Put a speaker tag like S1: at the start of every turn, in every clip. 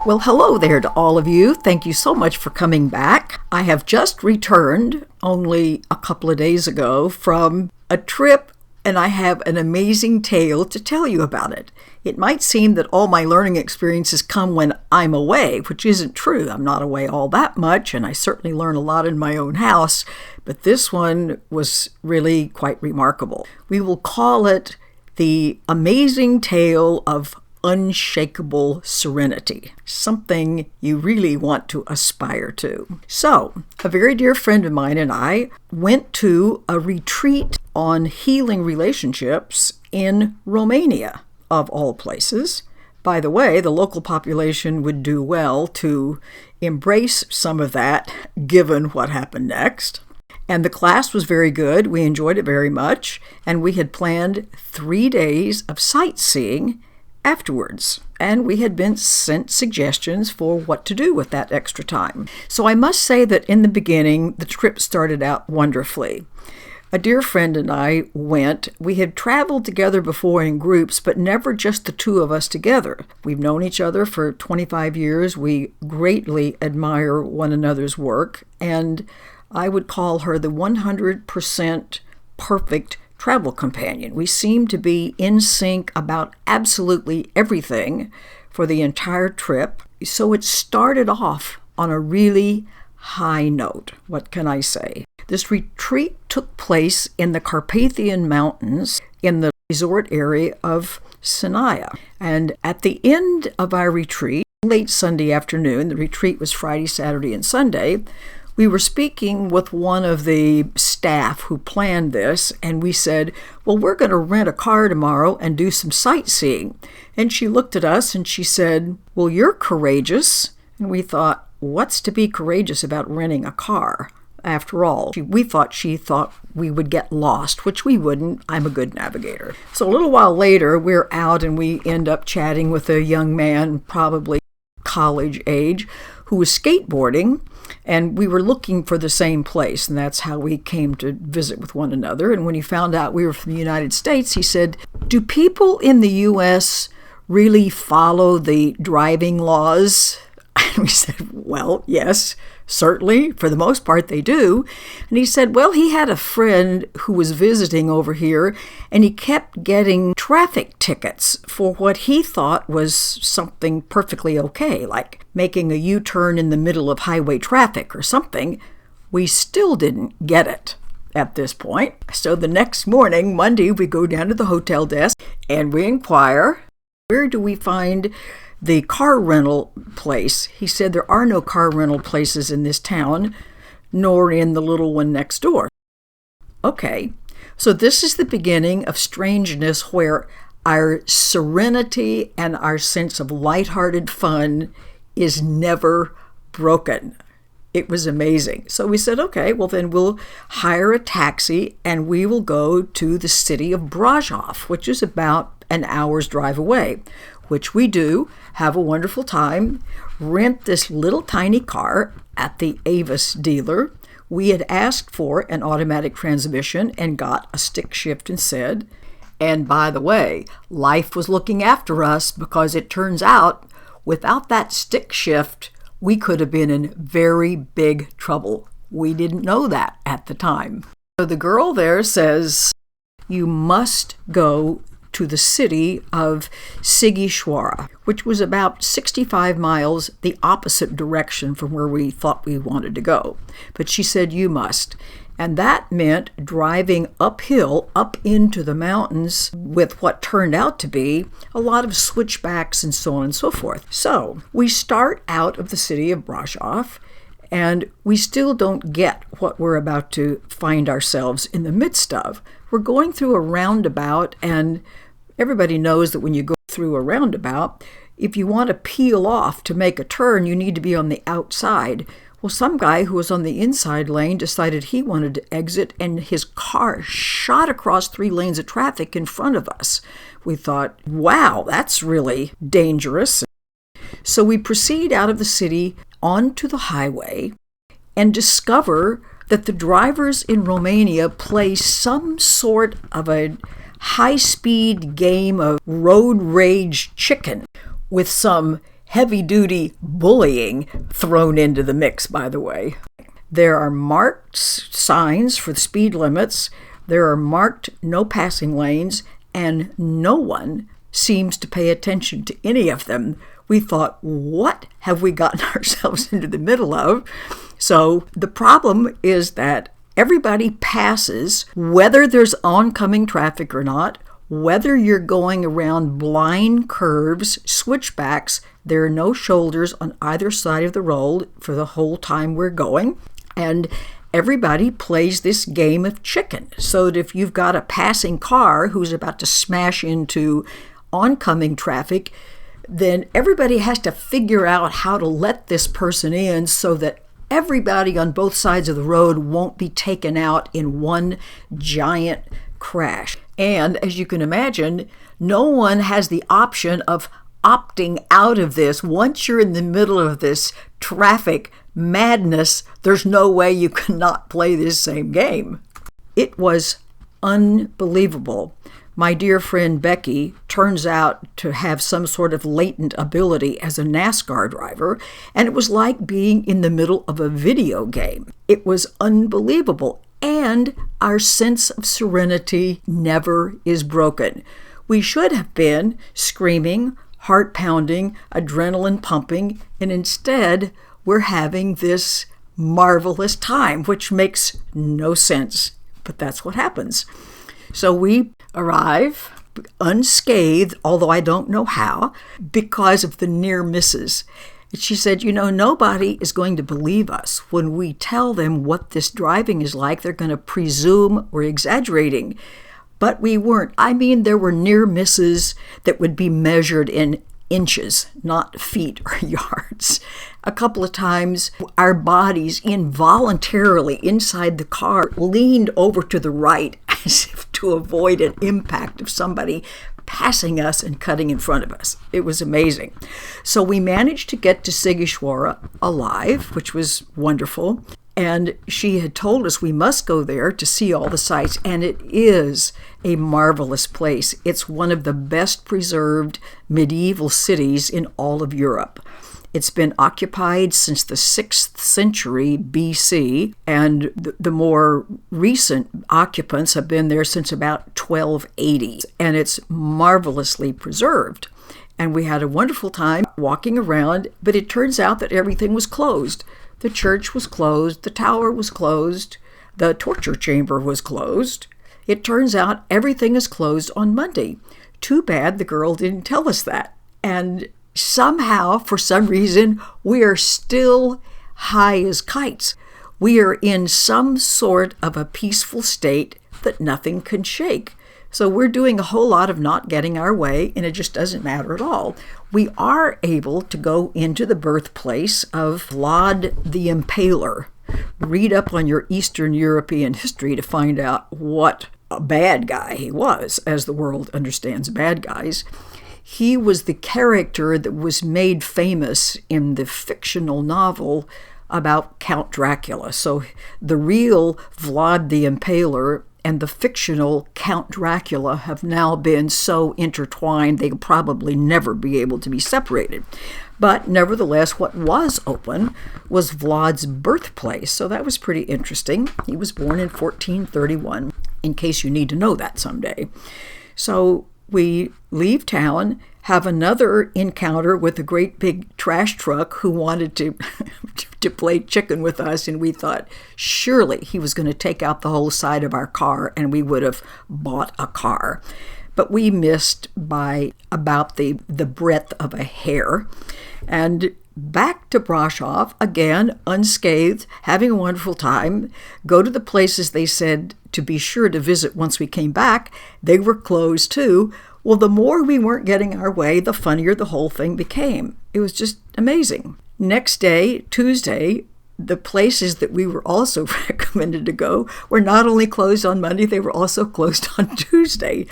S1: Well, hello there to all of you. Thank you so much for coming back. I have just returned only a couple of days ago from a trip, and I have an amazing tale to tell you about it. It might seem that all my learning experiences come when I'm away, which isn't true. I'm not away all that much, and I certainly learn a lot in my own house, but this one was really quite remarkable. We will call it the amazing tale of Unshakable Serenity, something you really want to aspire to. So, a very dear friend of mine and I went to a retreat on healing relationships in Romania, of all places. By the way, the local population would do well to embrace some of that, given what happened next. And the class was very good. We enjoyed it very much, and we had planned 3 days of sightseeing afterwards, and we had been sent suggestions for what to do with that extra time. So I must say that in the beginning, the trip started out wonderfully. A dear friend and I went. We had traveled together before in groups, but never just the two of us together. We've known each other for 25 years. We greatly admire one another's work, and I would call her the 100% perfect travel companion. We seemed to be in sync about absolutely everything for the entire trip. So it started off on a really high note. What can I say? This retreat took place in the Carpathian Mountains in the resort area of Sinaia. And at the end of our retreat, late Sunday afternoon, the retreat was Friday, Saturday, and Sunday, we were speaking with one of the staff who planned this, and we said, well, we're going to rent a car tomorrow and do some sightseeing. And she looked at us and she said, well, you're courageous. And we thought, what's to be courageous about renting a car? After all, she thought we would get lost, which we wouldn't. I'm a good navigator. So a little while later, we're out and we end up chatting with a young man, probably college age, who was skateboarding, and we were looking for the same place, and that's how we came to visit with one another. And when he found out we were from the United States, he said, do people in the U.S. really follow the driving laws? And we said, well, yes, certainly, for the most part they do. And he said, well, he had a friend who was visiting over here, and he kept getting traffic tickets for what he thought was something perfectly okay, like making a U-turn in the middle of highway traffic or something. We still didn't get it at this point. So the next morning, Monday, we go down to the hotel desk and we inquire, where do we find the car rental place? He said there are no car rental places in this town, nor in the little one next door. Okay, so this is the beginning of strangeness where our serenity and our sense of lighthearted fun is never broken. It was amazing. So we said, okay, well then we'll hire a taxi and we will go to the city of Brașov, which is about an hour's drive away, which we do, have a wonderful time, rent this little tiny car at the Avis dealer. We had asked for an automatic transmission and got a stick shift instead. And by the way, life was looking after us, because it turns out without that stick shift, we could have been in very big trouble. We didn't know that at the time. So the girl there says, you must go to the city of Sighișoara, which was about 65 miles the opposite direction from where we thought we wanted to go. But she said, you must. And that meant driving uphill, up into the mountains with what turned out to be a lot of switchbacks and so on and so forth. So we start out of the city of Brașov, and we still don't get what we're about to find ourselves in the midst of. We're going through a roundabout, and everybody knows that when you go through a roundabout, if you want to peel off to make a turn, you need to be on the outside. Well, some guy who was on the inside lane decided he wanted to exit, and his car shot across 3 lanes of traffic in front of us. We thought, wow, that's really dangerous. So we proceed out of the city onto the highway and discover that the drivers in Romania play some sort of a high-speed game of road rage chicken with some heavy-duty bullying thrown into the mix, by the way. There are marked signs for the speed limits. There are marked no passing lanes, and no one seems to pay attention to any of them. We thought, what have we gotten ourselves into the middle of? So the problem is that everybody passes, whether there's oncoming traffic or not, whether you're going around blind curves, switchbacks. There are no shoulders on either side of the road for the whole time we're going. And everybody plays this game of chicken, so that if you've got a passing car who's about to smash into oncoming traffic, then everybody has to figure out how to let this person in so that everybody on both sides of the road won't be taken out in one giant crash. And as you can imagine, no one has the option of opting out of this. Once you're in the middle of this traffic madness, there's no way you cannot play this same game. It was unbelievable. My dear friend Becky turns out to have some sort of latent ability as a NASCAR driver, and it was like being in the middle of a video game. It was unbelievable, and our sense of serenity never is broken. We should have been screaming, heart pounding, adrenaline pumping, and instead we're having this marvelous time, which makes no sense, but that's what happens. So we arrive unscathed, although I don't know how, because of the near misses. And she said, nobody is going to believe us when we tell them what this driving is like. They're going to presume we're exaggerating. But we weren't. I mean, there were near misses that would be measured in inches, not feet or yards. A couple of times, our bodies involuntarily inside the car leaned over to the right as if to avoid an impact of somebody passing us and cutting in front of us. It was amazing. So we managed to get to Sigishwara alive, which was wonderful. And she had told us we must go there to see all the sights, and it is a marvelous place. It's one of the best preserved medieval cities in all of Europe. It's been occupied since the 6th century BC, and the more recent occupants have been there since about 1280, and it's marvelously preserved. And we had a wonderful time walking around, but it turns out that everything was closed. The church was closed, the tower was closed, the torture chamber was closed. It turns out everything is closed on Monday. Too bad the girl didn't tell us that. And somehow, for some reason, we are still high as kites. We are in some sort of a peaceful state that nothing can shake. So we're doing a whole lot of not getting our way, and it just doesn't matter at all. We are able to go into the birthplace of Vlad the Impaler. Read up on your Eastern European history to find out what a bad guy he was, as the world understands bad guys. He was the character that was made famous in the fictional novel about Count Dracula. So the real Vlad the Impaler and the fictional Count Dracula have now been so intertwined they'll probably never be able to be separated. But nevertheless, what was open was Vlad's birthplace, so that was pretty interesting. He was born in 1431, in case you need to know that someday. So we leave town, have another encounter with a great big trash truck who wanted to play chicken with us, and we thought surely he was going to take out the whole side of our car and we would have bought a car. But we missed by about the breadth of a hair. And back to Brasov, again, unscathed, having a wonderful time. Go to the places they said to be sure to visit once we came back. They were closed too. Well, the more we weren't getting our way, the funnier the whole thing became. It was just amazing. Next day, Tuesday, the places that we were also recommended to go were not only closed on Monday, they were also closed on Tuesday.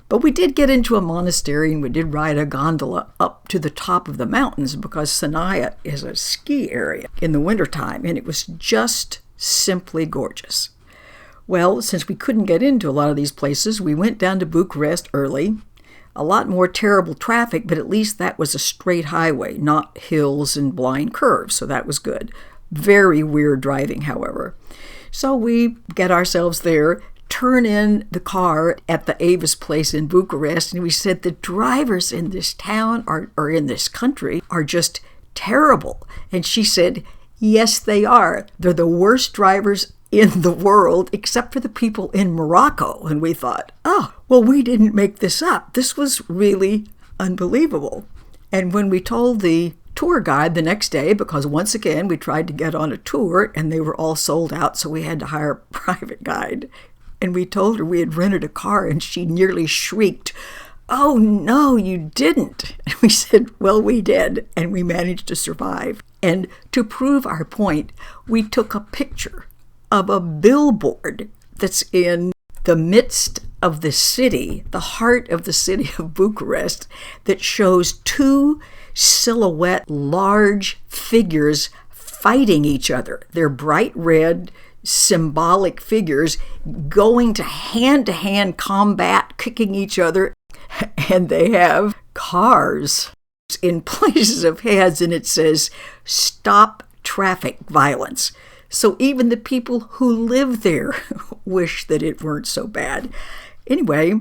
S1: But we did get into a monastery and we did ride a gondola up to the top of the mountains because Sanaya is a ski area in the wintertime, and it was just simply gorgeous. Well, since we couldn't get into a lot of these places, we went down to Bucharest early. A lot more terrible traffic, but at least that was a straight highway, not hills and blind curves, so that was good. Very weird driving, however. So we get ourselves there, turn in the car at the Avis place in Bucharest, and we said the drivers in this town or in this country are just terrible. And she said, yes, they are. They're the worst drivers in the world, except for the people in Morocco. And we thought, oh, well, we didn't make this up. This was really unbelievable. And when we told the tour guide the next day, because once again, we tried to get on a tour and they were all sold out, so we had to hire a private guide. And we told her we had rented a car, and she nearly shrieked, oh, no, you didn't. And we said, well, we did, and we managed to survive. And to prove our point, we took a picture of a billboard that's in the midst of the city, the heart of the city of Bucharest, that shows two silhouette large figures fighting each other. They're bright red, symbolic figures going to hand combat, kicking each other, and they have cars in places of heads, and it says, stop traffic violence. So even the people who live there wish that it weren't so bad. Anyway,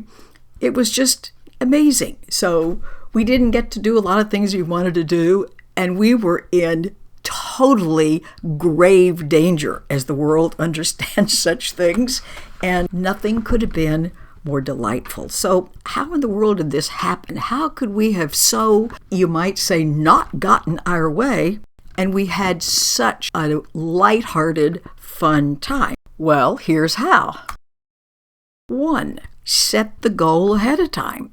S1: it was just amazing. So we didn't get to do a lot of things we wanted to do, and we were in totally grave danger as the world understands such things, and nothing could have been more delightful. So how in the world did this happen? How could we have so, you might say, not gotten our way, and we had such a lighthearted, fun time? Well, here's how. 1, set the goal ahead of time.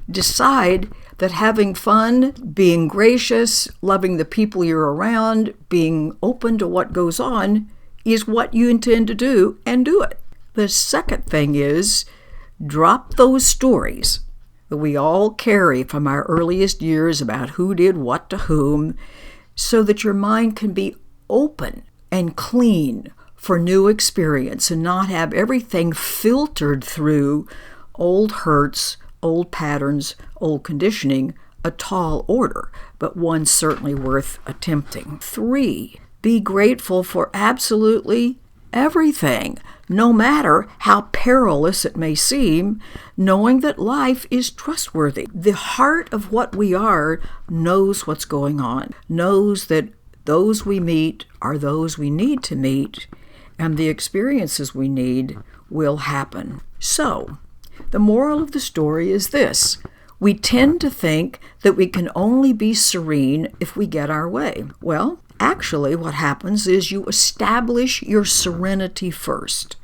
S1: Decide that having fun, being gracious, loving the people you're around, being open to what goes on is what you intend to do, and do it. The second thing is drop those stories that we all carry from our earliest years about who did what to whom, so that your mind can be open and clean for new experience and not have everything filtered through old hurts, old patterns, old conditioning, a tall order, but one certainly worth attempting. 3, be grateful for absolutely everything, no matter how perilous it may seem, knowing that life is trustworthy. The heart of what we are knows what's going on, knows that those we meet are those we need to meet, and the experiences we need will happen. So, the moral of the story is this. We tend to think that we can only be serene if we get our way. Well, actually what happens is you establish your serenity first,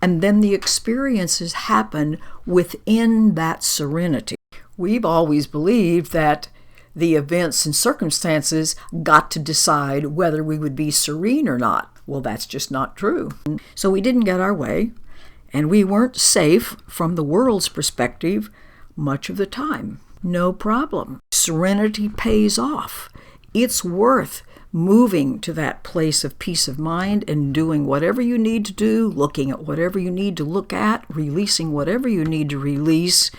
S1: and then the experiences happen within that serenity. We've always believed that the events and circumstances got to decide whether we would be serene or not. Well, that's just not true. So we didn't get our way, and we weren't safe from the world's perspective much of the time. No problem. Serenity pays off. It's worth moving to that place of peace of mind and doing whatever you need to do, looking at whatever you need to look at, releasing whatever you need to release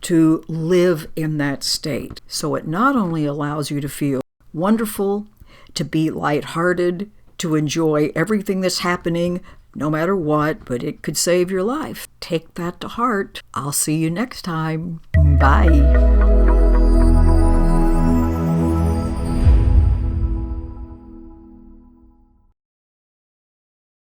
S1: to live in that state. So it not only allows you to feel wonderful, to be lighthearted, to enjoy everything that's happening, no matter what, but it could save your life. Take that to heart. I'll see you next time. Bye.